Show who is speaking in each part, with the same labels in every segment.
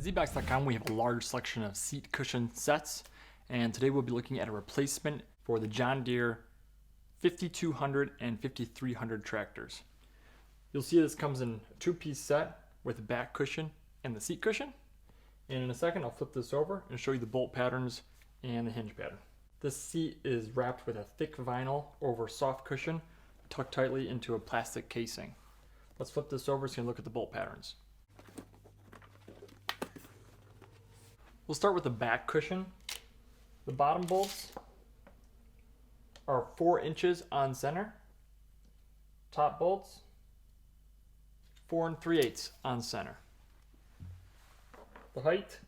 Speaker 1: At zbox.com we have a large selection of seat cushion sets, and today we'll be looking at a replacement for the John Deere 5200 and 5300 tractors. You'll see this comes in a two-piece set with a back cushion and the seat cushion. And in a second I'll flip this over and show you the bolt patterns and the hinge pattern. This seat is wrapped with a thick vinyl over soft cushion tucked tightly into a plastic casing. Let's flip this over so you can look at the bolt patterns. We'll start with the back cushion. The bottom bolts are 4 inches on center. Top bolts 4 3/8 on center. The height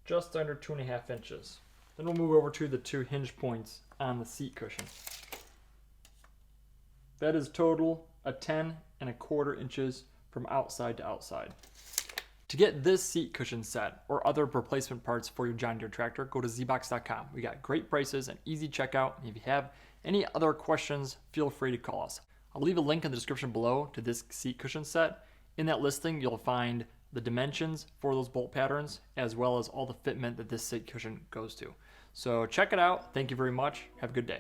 Speaker 1: just under 2.5 inches. Then we'll move over to the 2 hinge points on the seat cushion. That is total a 10.25 inches from outside to outside. To get this seat cushion set or other replacement parts for your John Deere tractor, go to zbox.com. We got great prices and easy checkout. If you have any other questions, feel free to call us. I'll leave a link in the description below to this seat cushion set. In that listing, you'll find the dimensions for those bolt patterns as well as all the fitment that this seat cushion goes to. So check it out. Thank you very much. Have a good day.